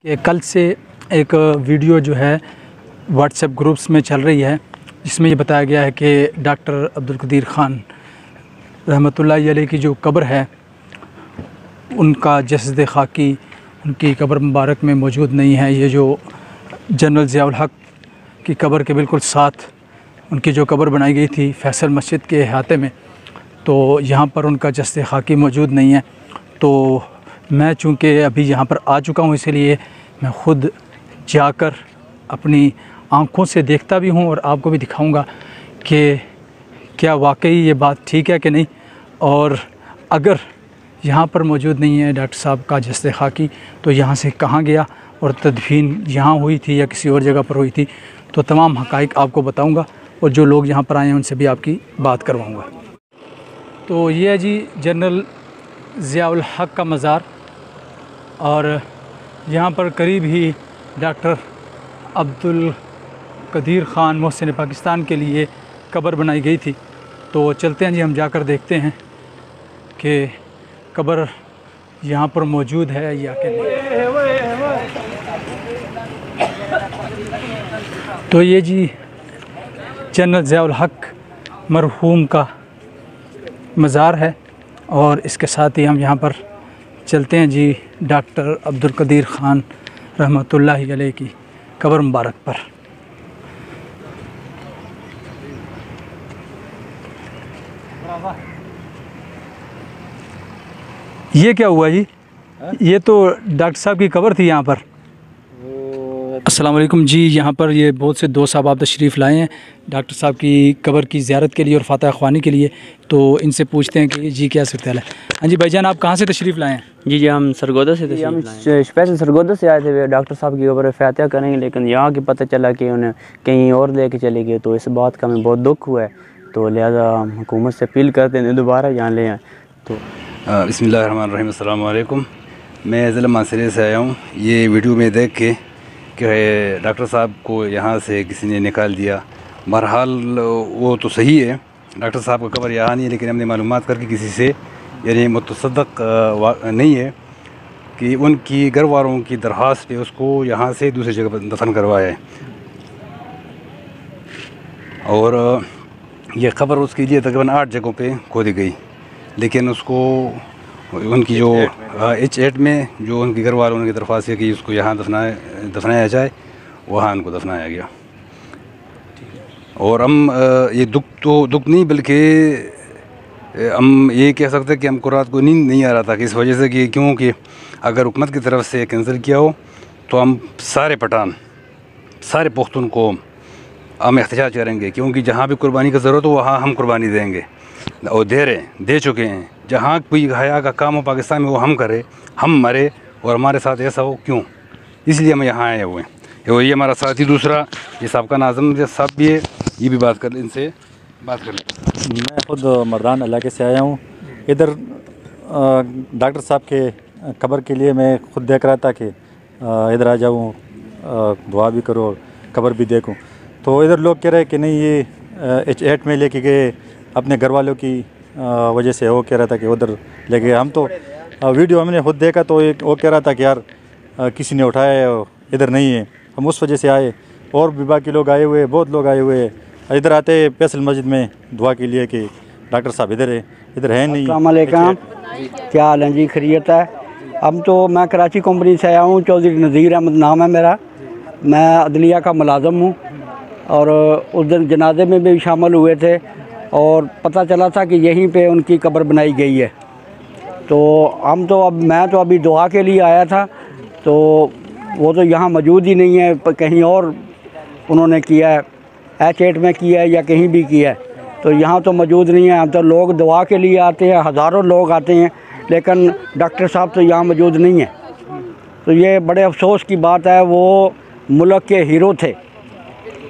कि कल से एक वीडियो जो है व्हाट्सएप ग्रुप्स में चल रही है, जिसमें ये बताया गया है कि डॉक्टर अब्दुल कदीर ख़ान रहमतुल्लाह अलैह की जो कब्र है, उनका जसद खाकी उनकी कब्र मुबारक में मौजूद नहीं है। ये जो जनरल ज़िया उल हक़ की कब्र के बिल्कुल साथ उनकी जो कब्र बनाई गई थी फैसल मस्जिद के अहाते में, तो यहाँ पर उनका जसद खाकी मौजूद नहीं है। तो मैं चूँकि अभी यहाँ पर आ चुका हूँ, इसलिए मैं ख़ुद जाकर अपनी आँखों से देखता भी हूँ और आपको भी दिखाऊंगा कि क्या वाकई ये बात ठीक है कि नहीं, और अगर यहाँ पर मौजूद नहीं है डॉक्टर साहब का जसद खाकी तो यहाँ से कहाँ गया और तदफीन यहाँ हुई थी या किसी और जगह पर हुई थी, तो तमाम हक़ाइक़ आपको बताऊँगा और जो लोग यहाँ पर आए हैं उनसे भी आपकी बात करवाऊँगा। तो ये है जी जनरल ज़िया उल हक़ का मज़ार, और यहाँ पर करीब ही डॉक्टर अब्दुल कदीर ख़ान मोहसिन पाकिस्तान के लिए कब्र बनाई गई थी। तो चलते हैं जी, हम जाकर देखते हैं कि कब्र यहाँ पर मौजूद है या कि नहीं। तो ये जी जनरल ज़िया उल हक़ मरहूम का मज़ार है, और इसके साथ ही हम यहाँ पर चलते हैं जी डॉक्टर अब्दुल कदीर ख़ान रहमतुल्लाह अलैह की कब्र मुबारक पर। ये क्या हुआ जी? ये तो डॉक्टर साहब की कब्र थी यहाँ पर। अस्सलाम वालेकुम जी, यहाँ पर ये बहुत से दोस्त साहब आप तशरीफ़ लाए हैं डॉक्टर साहब की कब्र की ज़ियारत के लिए और फातह ख़वानी के लिए। तो इनसे पूछते हैं कि जी क्या सूरत है। हाँ जी भाईजान, आप कहाँ से तशरीफ़ लाए हैं? जी हम सरगोदा से हम स्पेशल सरगोदा से आए थे डॉक्टर साहब की कब्र फातह करेंगे, लेकिन यहाँ के पता चला कि उन्हें कहीं और लेके चले गए, तो इस बात का हमें बहुत दुख हुआ है। तो लिहाजा हम हुकूमत से अपील करते हैं दोबारा यहाँ ले आएँ। तो बिस्मिल्लाहिर्रहमानिर्रहीम, अस्सलाम वालेकुम। मैं ज़िला मानसरे से आया हूँ। ये वीडियो में देख के कि डॉक्टर साहब को यहाँ से किसी ने निकाल दिया। बहरहाल वो तो सही है, डॉक्टर साहब का कब्र यहाँ नहीं है, लेकिन हमने मालूमात करके किसी से यानी मुतसद्दक़ नहीं है कि उनकी घर वालों की दरख्वास्त पे उसको यहाँ से दूसरी जगह पर दफन करवाया है। और ये कब्र उसके लिए तकरीबन 8 जगहों पे खोदी गई, लेकिन उसको उनकी जो H8 में जो उनके घर वालों की दरख्वास्त है कि उसको यहाँ दफनाया जाए, वहाँ उनको दफनाया गया। और हम ये दुख नहीं बल्कि हम ये कह सकते हैं कि हमको रात को नींद नहीं आ रहा था कि इस वजह से कि क्योंकि अगर हुकूमत की तरफ से कैंसिल किया हो तो हम सारे पठान सारे पुख्तून को हम एहतजाज करेंगे, क्योंकि जहाँ भी कुर्बानी की ज़रूरत हो वहाँ हम कुर्बानी देंगे और दे चुके हैं। जहाँ कोई हया का काम हो पाकिस्तान में वो हम करें, हम मरे और हमारे साथ ऐसा हो क्यों, इसलिए हम यहाँ आए हुए हैं। और ये हमारा साथी दूसरा ये सबका नाज़म साहब भी है, ये भी बात कर ले, इनसे बात कर लें। मैं ख़ुद मर्दान इलाके से आया हूँ। इधर डॉक्टर साहब के कब्र के लिए मैं ख़ुद देख रहा था कि इधर आ जाऊँ, दुआ भी करो और कब्र भी देखूँ। तो इधर लोग कह रहे हैं कि नहीं ये H8 में लेके गए अपने घर वालों की वजह से, वो कह रहा था कि उधर ले गए। हम तो वीडियो हमने खुद देखा तो वो कह रहा था कि यार किसी ने उठाया है, इधर नहीं है। हम उस वजह से आए, और भी बाकी लोग आए हुए, बहुत लोग आए हुए इधर आते हैं फैसल मस्जिद में दुआ के लिए कि डॉक्टर साहब इधर है नहीं। अस्सलाम वालेकुम, क्या हाल है जी? खैरियत है? हम तो मैं कराची कंपनी से आया हूँ, चौधरी नज़ीर अहमद नाम है मेरा। मैं अदलिया का मुलाज़म हूँ और उस दिन जनाजे में भी शामिल हुए थे और पता चला था कि यहीं पे उनकी कब्र बनाई गई है। तो मैं तो अभी दुआ के लिए आया था, तो वो तो यहाँ मौजूद ही नहीं है, कहीं और उन्होंने किया है, H8 में किया है या कहीं भी किया है, तो यहाँ तो मौजूद नहीं है। हम तो लोग दुआ के लिए आते हैं, हज़ारों लोग आते हैं, लेकिन डॉक्टर साहब तो यहाँ मौजूद नहीं है। तो ये बड़े अफसोस की बात है। वो मुल्क के हीरो थे,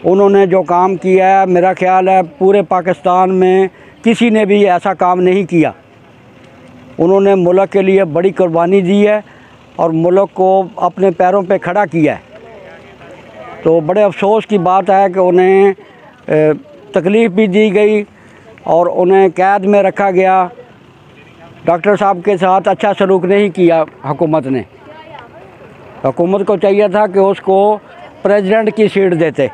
उन्होंने जो काम किया है मेरा ख़्याल है पूरे पाकिस्तान में किसी ने भी ऐसा काम नहीं किया। उन्होंने मुल्क के लिए बड़ी कुर्बानी दी है और मुल्क को अपने पैरों पे खड़ा किया है। तो बड़े अफसोस की बात है कि उन्हें तकलीफ़ भी दी गई और उन्हें कैद में रखा गया। डॉक्टर साहब के साथ अच्छा सलूक नहीं किया हुकूमत ने। हुकूमत को चाहिए था कि उसको प्रेसिडेंट की सीट देते,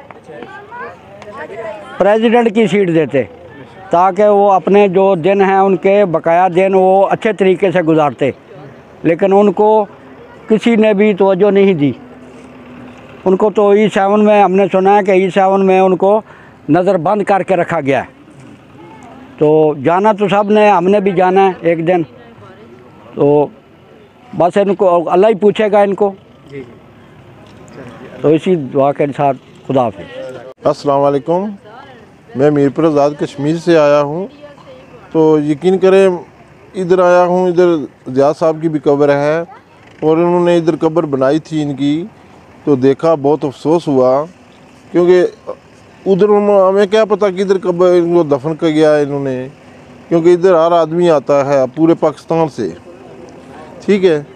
प्रेसिडेंट की सीट देते, ताकि वो अपने जो दिन हैं उनके बकाया दिन वो अच्छे तरीके से गुजारते। लेकिन उनको किसी ने भी तवज्जो नहीं दी। उनको तो E7 में हमने सुना है कि E7 में उनको नज़र बंद करके रखा गया है। तो जाना तो सब ने, हमने भी जाना है एक दिन। तो बस इनको अल्लाह ही पूछेगा इनको। तो इसी दुआ के साथ खुदा हाफिज़। अस्सलाम वालेकुम, मैं मीरपुर आज़ाद कश्मीर से आया हूँ। तो यकीन करें इधर आया हूँ, इधर ज़िया साहब की भी कब्र है और इन्होंने इधर कब्र बनाई थी इनकी। तो देखा, बहुत अफसोस हुआ, क्योंकि उधर हमें क्या पता कि इधर कब्र इनको दफन कर गया है इन्होंने, क्योंकि इधर हर आदमी आता है पूरे पाकिस्तान से। ठीक है,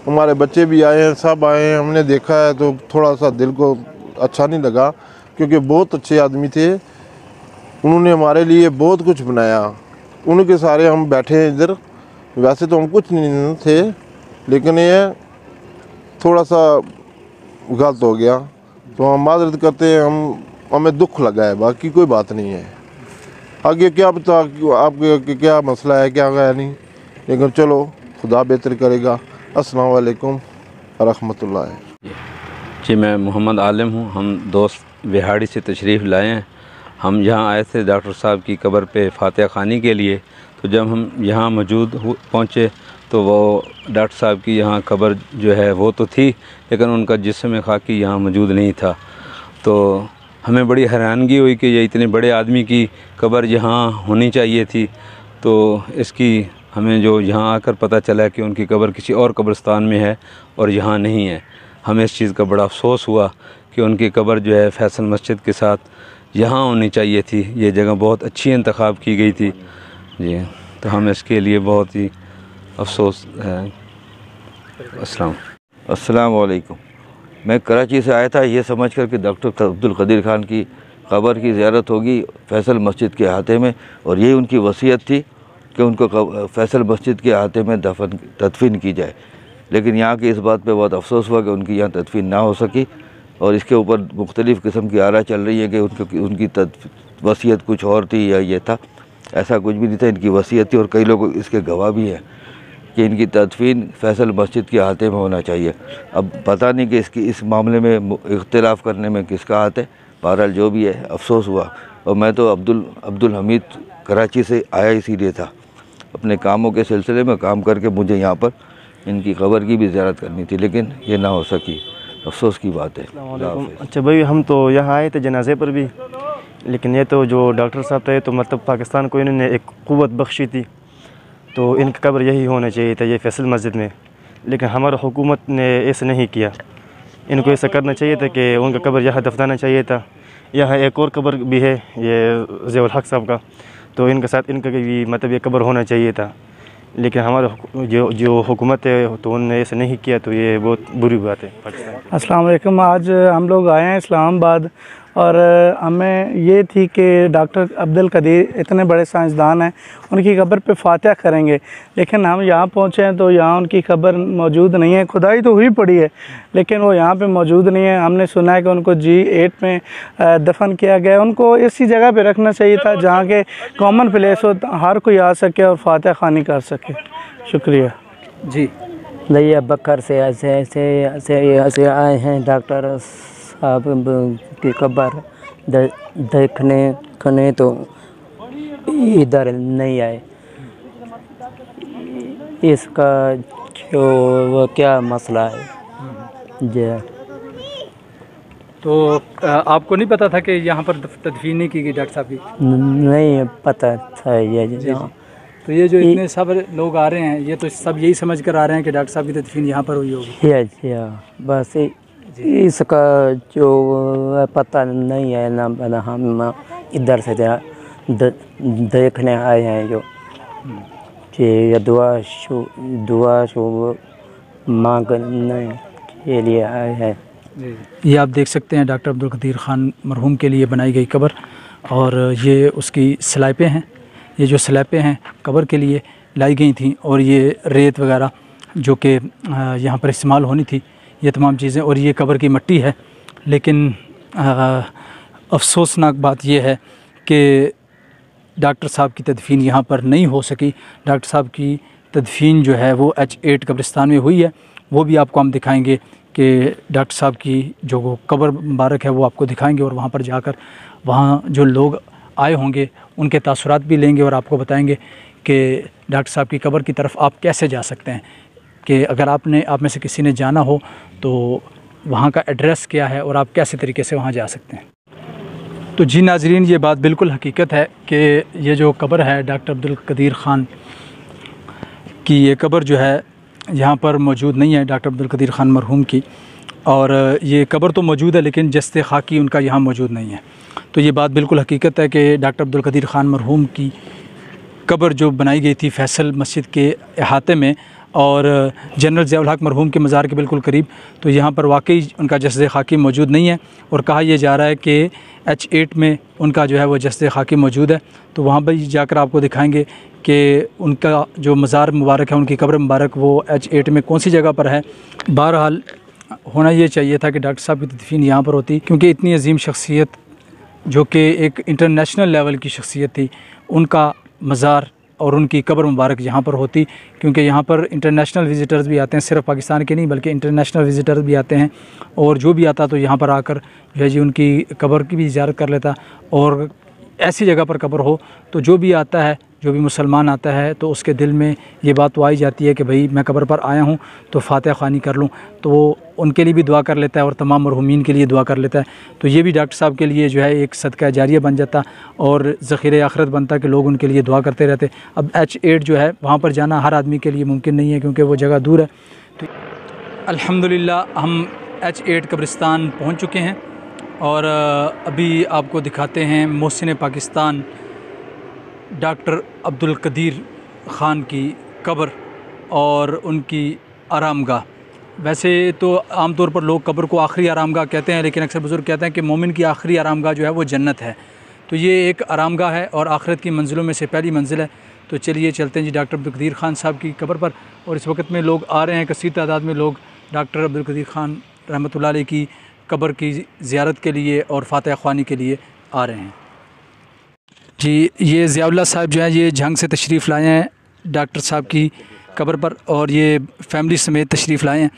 हमारे बच्चे भी आए हैं, सब आए हैं, हमने देखा है तो थोड़ा सा दिल को अच्छा नहीं लगा, क्योंकि बहुत अच्छे आदमी थे। उन्होंने हमारे लिए बहुत कुछ बनाया। उनके सारे हम बैठे हैं इधर। वैसे तो हम कुछ नहीं थे, लेकिन ये थोड़ा सा गलत हो गया, तो हम माजरत करते हैं। हमें दुख लगा है, बाकी कोई बात नहीं है। आगे क्या पता आपके क्या मसला है, क्या है नहीं, लेकिन चलो खुदा बेहतर करेगा। अस्सलाम वालेकुम रहमतुल्लाह। जी, मैं मोहम्मद आलिम हूँ। हम दोस्त बिहाड़ी से तशरीफ़ लाए हैं। हम यहाँ आए थे डॉक्टर साहब की कब्र पे फातिहा ख़ानी के लिए। तो जब हम यहाँ मौजूद पहुँचे तो वो डॉक्टर साहब की यहाँ कब्र जो है वो तो थी, लेकिन उनका जिस्म खाकी यहाँ मौजूद नहीं था। तो हमें बड़ी हैरानगी हुई कि ये इतने बड़े आदमी की कब्र यहाँ होनी चाहिए थी। तो इसकी हमें जो यहाँ आकर पता चला कि उनकी कब्र किसी और कब्रिस्तान में है और यहाँ नहीं है। हमें इस चीज़ का बड़ा अफसोस हुआ कि उनकी कब्र जो है फैसल मस्जिद के साथ यहाँ होनी चाहिए थी। ये जगह बहुत अच्छी इंतखाब की गई थी जी। तो हम इसके लिए बहुत ही अफसोस है। अस्सलाम वालेकुम। मैं कराची से आया था ये समझ कर कि डॉक्टर अब्दुल कदीर खान की कब्र की ज़ियारत होगी फैसल मस्जिद के अहाते में, और यही उनकी वसीयत थी कि उनको फैसल मस्जिद के अहाते में तदफीन की जाए। लेकिन यहाँ की इस बात पे बहुत अफसोस हुआ कि उनकी यहाँ तदफीन ना हो सकी, और इसके ऊपर मुख्तलिफ़ किस्म की आरा चल रही है कि उनकी वसीयत कुछ और थी या ये था। ऐसा कुछ भी नहीं था, इनकी वसीयत थी, और कई लोग इसके गवाह भी हैं कि इनकी तदफीन फैसल मस्जिद के अहाते में होना चाहिए। अब पता नहीं कि इस मामले में इख्तिलाफ़ करने में किसका हाथ है। बहरहाल जो भी है, अफसोस हुआ। और मैं तो अब्दुल हमीद कराची से आया इसीलिए था, अपने कामों के सिलसिले में काम करके मुझे यहाँ पर इनकी कब्र की भी ज़ियारत करनी थी, लेकिन ये ना हो सकी। अफसोस की बात है। अच्छा भाई, हम तो यहाँ आए थे जनाजे पर भी, लेकिन ये तो जो डॉक्टर साहब थे तो मतलब पाकिस्तान को इन्होंने एक क़ुव्वत बख्शी थी, तो इनकी कब्र यही होना चाहिए था, ये फैसल मस्जिद में। लेकिन हमारी हुकूमत ने ऐसा नहीं किया। इनको ऐसा करना चाहिए था कि उनका कब्र यहाँ दफनाना चाहिए था। यहाँ एक और कब्र भी है, ये ज़ियाउल हक साहब का, तो इनके साथ इनका भी मतलब ये कब्र होना चाहिए था। लेकिन हमारा जो हुकूमत है तो उन्होंने ऐसा नहीं किया, तो ये बहुत बुरी बात है पाकिस्तान। अस्सलाम वालेकुम। आज हम लोग आए हैं इस्लामाबाद, और हमें ये थी कि डॉक्टर अब्दुल कदीर इतने बड़े साइंसदान हैं, उनकी कब्र पे फातिहा करेंगे। लेकिन हम यहाँ पहुँचे हैं तो यहाँ उनकी कब्र मौजूद नहीं है। खुदाई तो हुई पड़ी है, लेकिन वो यहाँ पे मौजूद नहीं है। हमने सुना है कि उनको G8 में दफन किया गया। उनको इसी जगह पे रखना चाहिए था जहाँ के कॉमन प्लेस हो, हर कोई आ सके और फातिहा ख़ानी कर सके। शुक्रिया जी। दैया बकर से ऐसे आए हैं डॉक्टर साहब की कब्र देखने तो इधर नहीं आए। इसका जो वो क्या मसला है जी? तो आपको नहीं पता था कि यहाँ पर तदफीन नहीं की गई डॉक्टर साहब की? नहीं पता था ये जी। तो ये जो इतने सब लोग आ रहे हैं, ये तो सब यही समझ कर आ रहे हैं कि डॉक्टर साहब की तदफीन यहाँ पर हुई होगी। बस इसका जो पता नहीं है ना, हम इधर से देखने आए हैं जो कि दुआ मांगने के लिए आए हैं। ये आप देख सकते हैं डॉक्टर अब्दुल कदीर ख़ान मरहूम के लिए बनाई गई कब्र, और ये उसकी स्लैपें हैं। ये जो स्लैपें हैं कब्र के लिए लाई गई थी, और ये रेत वगैरह जो कि यहाँ पर इस्तेमाल होनी थी, ये तमाम चीज़ें, और ये कब्र की मिट्टी है। लेकिन अफसोसनाक बात यह है कि डॉक्टर साहब की तदफीन यहाँ पर नहीं हो सकी। डॉक्टर साहब की तदफीन जो है वो H8 कब्रिस्तान में हुई है। वो भी आपको हम दिखाएंगे कि डॉक्टर साहब की जो कब्र मुबारक है वो आपको दिखाएंगे, और वहाँ पर जाकर वहाँ जो लोग आए होंगे उनके तासुरात भी लेंगे और आपको बताएंगे कि डॉक्टर साहब की कब्र की तरफ आप कैसे जा सकते हैं, कि अगर आप में से किसी ने जाना हो तो वहाँ का एड्रेस क्या है और आप कैसे तरीके से वहाँ जा सकते हैं। तो जी नाज़रीन, ये बात बिल्कुल हकीकत है कि ये जो कब्र है डॉक्टर अब्दुल कदीर ख़ान की, ये कब्र जो है यहाँ पर मौजूद नहीं है, डॉक्टर अब्दुल कदीर ख़ान मरहूम की। और ये कब्र तो मौजूद है लेकिन जस्ते खाकी उनका यहाँ मौजूद नहीं है। तो ये बात बिल्कुल हकीकत है कि डॉक्टर अब्दुल कदीर ख़ान मरहूम की कब्र जो बनाई गई थी फैसल मस्जिद के अहाते में और जनरल ज़ियाउल हक़ मरहूम के मज़ार के बिल्कुल करीब, तो यहाँ पर वाकई उनका जस्द खाकी मौजूद नहीं है। और कहा यह जा रहा है कि H8 में उनका जो है वो जस्द खाकी मौजूद है। तो वहाँ पर जाकर आपको दिखाएंगे कि उनका जो मज़ार मुबारक है, उनकी कब्र मुबारक वो H8 में कौन सी जगह पर है। बहरहाल होना ये चाहिए था कि डॉक्टर साहब की तदफीन यहाँ पर होती, क्योंकि इतनी अजीम शख्सियत जो कि एक इंटरनेशनल लेवल की शख्सियत थी, उनका मज़ार और उनकी कब्र मुबारक यहाँ पर होती। क्योंकि यहाँ पर इंटरनेशनल विज़िटर्स भी आते हैं, सिर्फ पाकिस्तान के नहीं बल्कि इंटरनेशनल विज़िटर्स भी आते हैं, और जो भी आता तो यहाँ पर आकर जो है जी उनकी कब्र की भी ज़ियारत कर लेता। और ऐसी जगह पर कब्र हो तो जो भी आता है, जो भी मुसलमान आता है, तो उसके दिल में ये बात तो आई जाती है कि भाई मैं कब्र पर आया हूँ तो फातिहा ख़वानी कर लूँ, तो वो उनके लिए भी दुआ कर लेता है और तमाम मरहूमीन के लिए दुआ कर लेता है। तो ये भी डॉक्टर साहब के लिए जो है एक सदका जारिया बन जाता और ज़ख़ीरे आखिरत बनता कि लोग उनके लिए दुआ करते रहते। अब H8 जो है वहाँ पर जाना हर आदमी के लिए मुमकिन नहीं है, क्योंकि वो जगह दूर है। तो अल्हम्दुलिल्लाह हम H8 कब्रिस्तान पहुँच चुके हैं और अभी आपको दिखाते हैं मोहसिन पाकिस्तान डॉक्टर अब्दुल कदीर ख़ान की कब्र और उनकी आरामगाह। वैसे तो आमतौर पर लोग कब्र को आखिरी आरामगाह कहते हैं, लेकिन अक्सर बुज़ुर्ग कहते हैं कि मोमिन की आखिरी आरामगाह जो है वो जन्नत है। तो ये एक आरामगाह है और आखिरत की मंजिलों में से पहली मंजिल है। तो चलिए चलते हैं जी डॉक्टर अब्दुल कदीर ख़ान साहब की कब्र पर। और इस वक्त में लोग आ रहे हैं, कसीर तादाद में लोग डॉक्टर अब्दुल कदीर ख़ान रहमतुल्लाह अलैह की कब्र की ज़ियारत के लिए और फातिहा ख़वानी के लिए आ रहे हैं। जी ये ज़ियाउल्लाह साहब जो है ये झंग से तशरीफ़ लाए हैं डॉक्टर साहब की कब्र पर, और ये फैमिली समेत तशरीफ़ लाए हैं।